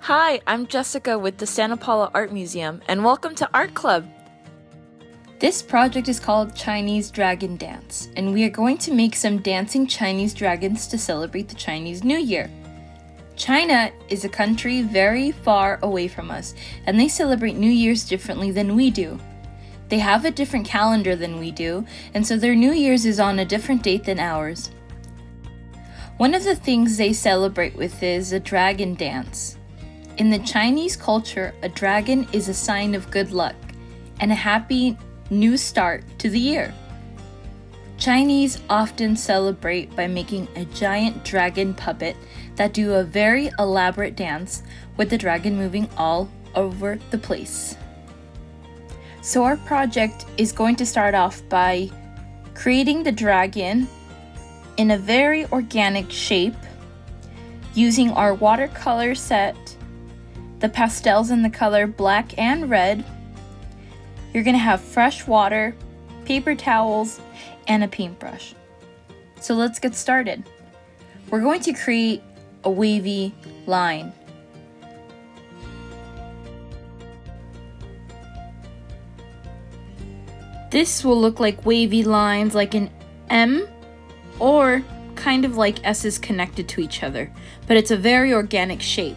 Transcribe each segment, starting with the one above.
Hi, I'm Jessica with the Santa Paula Art Museum, and welcome to Art Club! This project is called Chinese Dragon Dance, and we are going to make some dancing Chinese dragons to celebrate the Chinese New Year. China is a country very far away from us, and they celebrate New Year's differently than we do. They have a different calendar than we do, and so their New Year's is on a different date than ours. One of the things they celebrate with is a dragon dance. In the Chinese culture, a dragon is a sign of good luck and a happy new start to the year. Chinese often celebrate by making a giant dragon puppet that do a very elaborate dance with the dragon moving all over the place. So our project is going to start off by creating the dragon in a very organic shape using our watercolor set, the pastels in the color black and red. You're going to have fresh water, paper towels, and a paintbrush. So let's get started. We're going to create a wavy line. This will look like wavy lines like an M or kind of like S's connected to each other, but it's a very organic shape.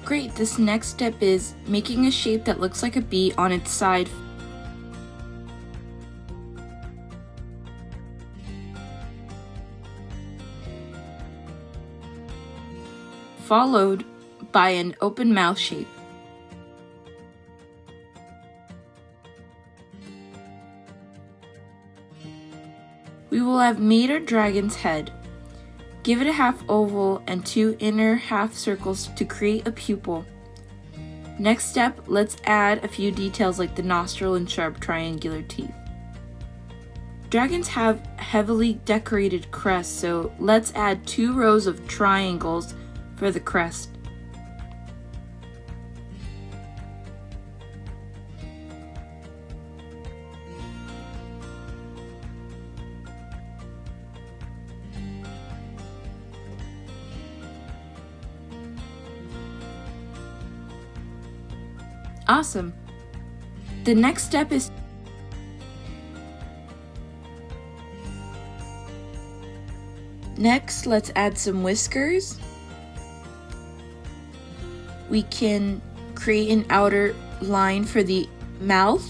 Great, this next step is making a shape that looks like a bee on its side. Followed by an open mouth shape. We will have made our dragon's head. Give it a half oval and 2 inner half circles to create a pupil. Next step, let's add a few details like the nostril and sharp triangular teeth. Dragons have heavily decorated crests, so let's add 2 rows of triangles for the crest. Awesome. The next step is let's add some whiskers. We can create an outer line for the mouth.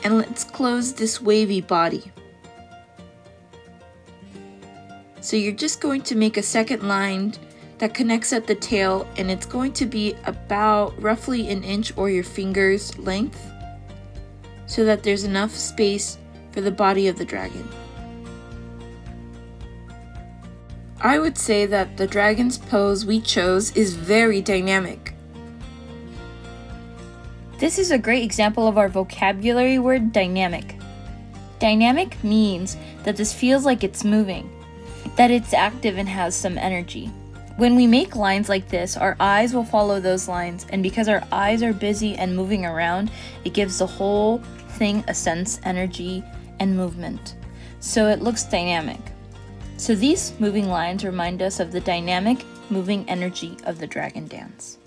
And let's close this wavy body. So you're just going to make a second line that connects at the tail, and it's going to be about roughly an inch or your finger's length so that there's enough space for the body of the dragon. I would say that the dragon's pose we chose is very dynamic. This is a great example of our vocabulary word dynamic. Dynamic means that this feels like it's moving, that it's active and has some energy. When we make lines like this, our eyes will follow those lines, and because our eyes are busy and moving around, it gives the whole thing a sense, energy, and movement. So it looks dynamic. So these moving lines remind us of the dynamic, moving energy of the dragon dance.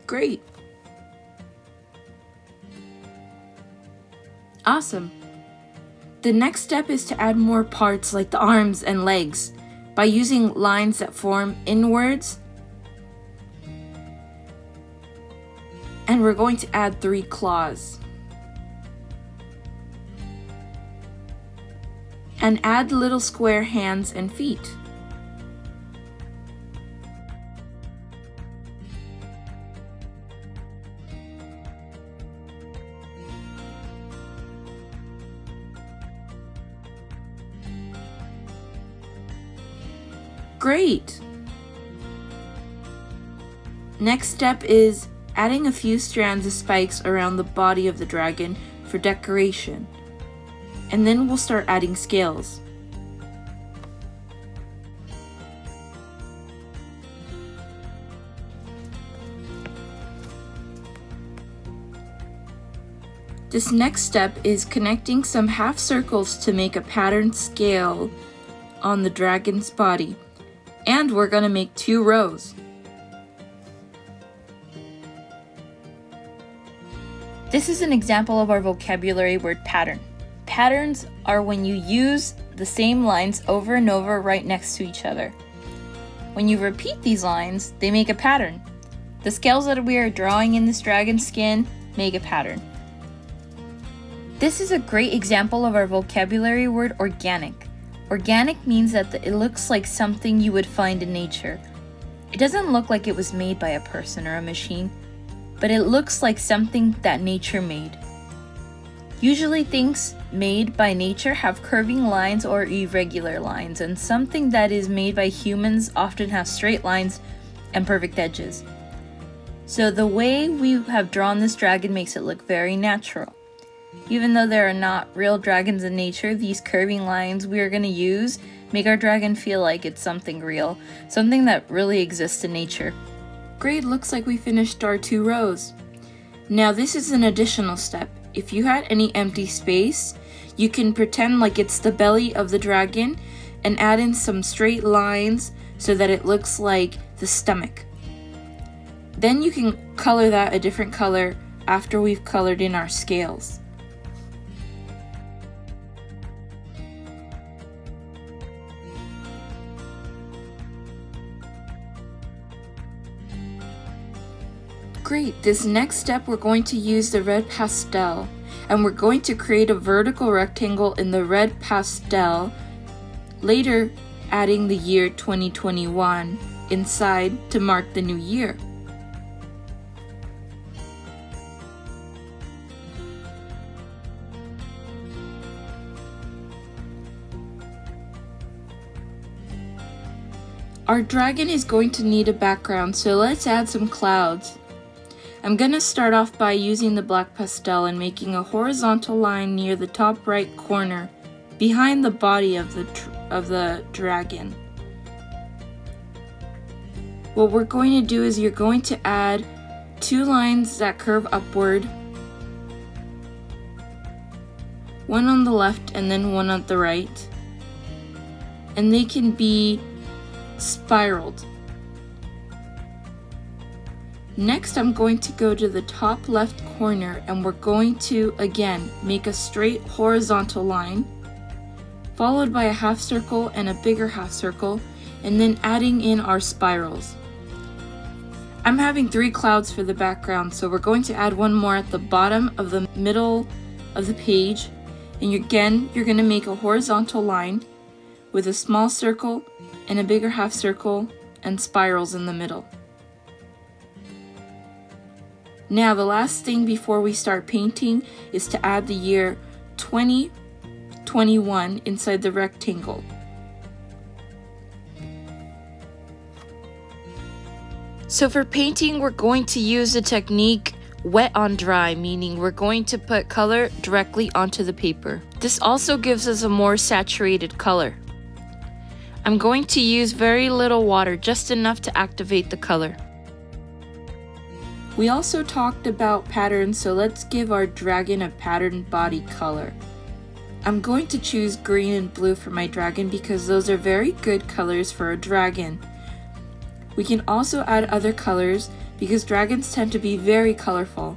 Great. Awesome. The next step is to add more parts like the arms and legs by using lines that form inwards. And we're going to add 3 claws. And add little square hands and feet. Great! Next step is adding a few strands of spikes around the body of the dragon for decoration. And then we'll start adding scales. This next step is connecting some half circles to make a patterned scale on the dragon's body. And we're going to make 2 rows. This is an example of our vocabulary word pattern. Patterns are when you use the same lines over and over right next to each other. When you repeat these lines, they make a pattern. The scales that we are drawing in this dragon's skin make a pattern. This is a great example of our vocabulary word organic. Organic means that it looks like something you would find in nature. It doesn't look like it was made by a person or a machine, but it looks like something that nature made. Usually things made by nature have curving lines or irregular lines, and something that is made by humans often has straight lines and perfect edges. So the way we have drawn this dragon makes it look very natural. Even though there are not real dragons in nature, these curving lines we are going to use make our dragon feel like it's something real, something that really exists in nature. Great, looks like we finished our 2 rows. Now this is an additional step. If you had any empty space, you can pretend like it's the belly of the dragon and add in some straight lines so that it looks like the stomach. Then you can color that a different color after we've colored in our scales. Great, this next step we're going to use the red pastel, and we're going to create a vertical rectangle in the red pastel, later adding the year 2021 inside to mark the new year. Our dragon is going to need a background, so let's add some clouds. I'm going to start off by using the black pastel and making a horizontal line near the top right corner behind the body of the dragon. What we're going to do is you're going to add 2 lines that curve upward, one on the left and then one on the right, and they can be spiraled. Next, I'm going to go to the top left corner and we're going to again make a straight horizontal line, followed by a half circle and a bigger half circle, and then adding in our spirals. I'm having 3 clouds for the background, so we're going to add one more at the bottom of the middle of the page, and you're going to make a horizontal line with a small circle and a bigger half circle and spirals in the middle. Now the last thing before we start painting is to add the year 2021 inside the rectangle. So for painting, we're going to use the technique wet on dry, meaning we're going to put color directly onto the paper. This also gives us a more saturated color. I'm going to use very little water, just enough to activate the color. We also talked about patterns, so let's give our dragon a patterned body color. I'm going to choose green and blue for my dragon because those are very good colors for a dragon. We can also add other colors because dragons tend to be very colorful.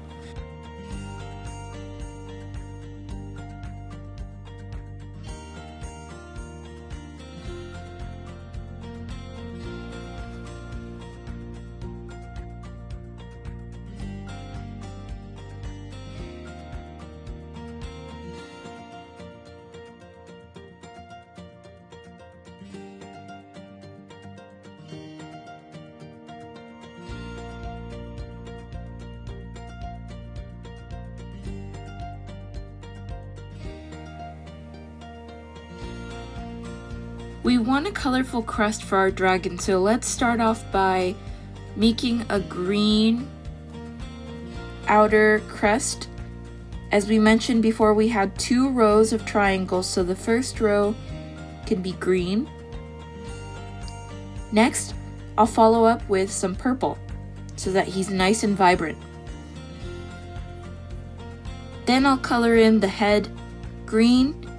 We want a colorful crest for our dragon, so let's start off by making a green outer crust. As we mentioned before, we had 2 rows of triangles, so the first row can be green. Next, I'll follow up with some purple so that he's nice and vibrant. Then I'll color in the head green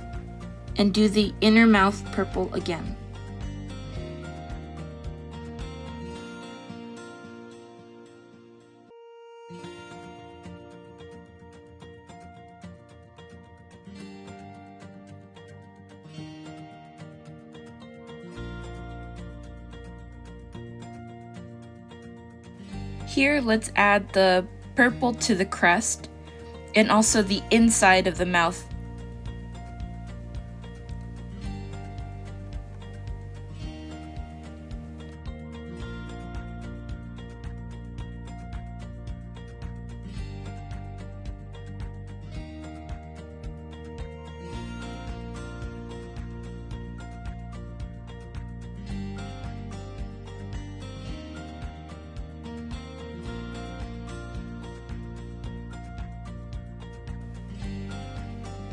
and do the inner mouth purple again. Here, let's add the purple to the crest and also the inside of the mouth.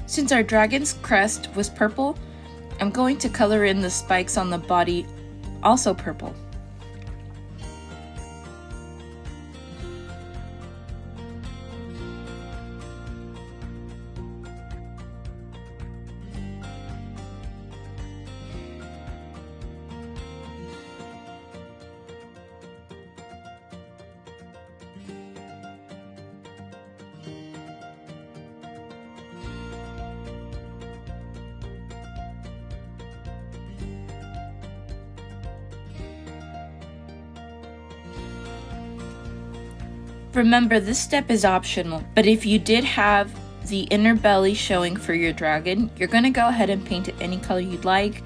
Since our dragon's crest was purple, I'm going to color in the spikes on the body also purple. Remember, this step is optional, but if you did have the inner belly showing for your dragon, you're going to go ahead and paint it any color you'd like.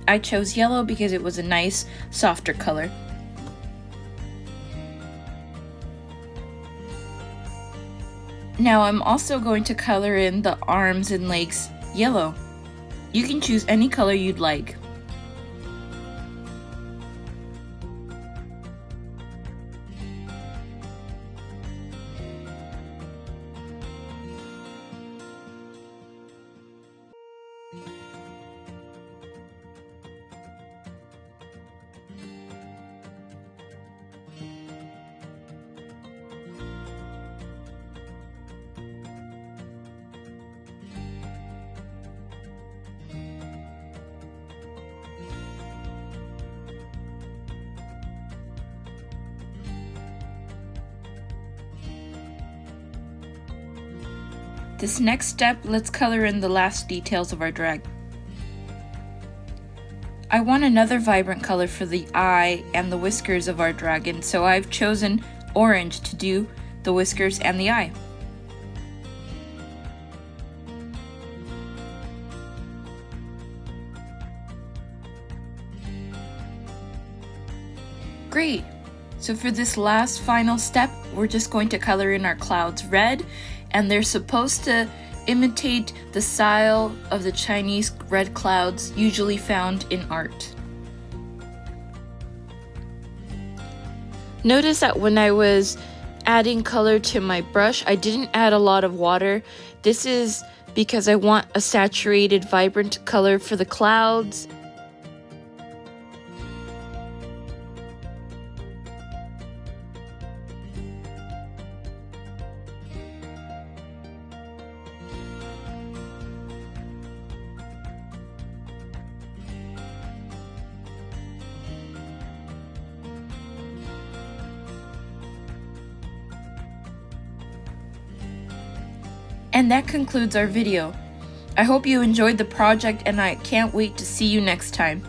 I chose yellow because it was a nice, softer color. Now I'm also going to color in the arms and legs yellow. You can choose any color you'd like. This next step, let's color in the last details of our dragon. I want another vibrant color for the eye and the whiskers of our dragon, so I've chosen orange to do the whiskers and the eye. Great! So for this last final step, we're just going to color in our clouds red, and they're supposed to imitate the style of the Chinese red clouds usually found in art. Notice that when I was adding color to my brush, I didn't add a lot of water. This is because I want a saturated, vibrant color for the clouds. And that concludes our video. I hope you enjoyed the project and I can't wait to see you next time.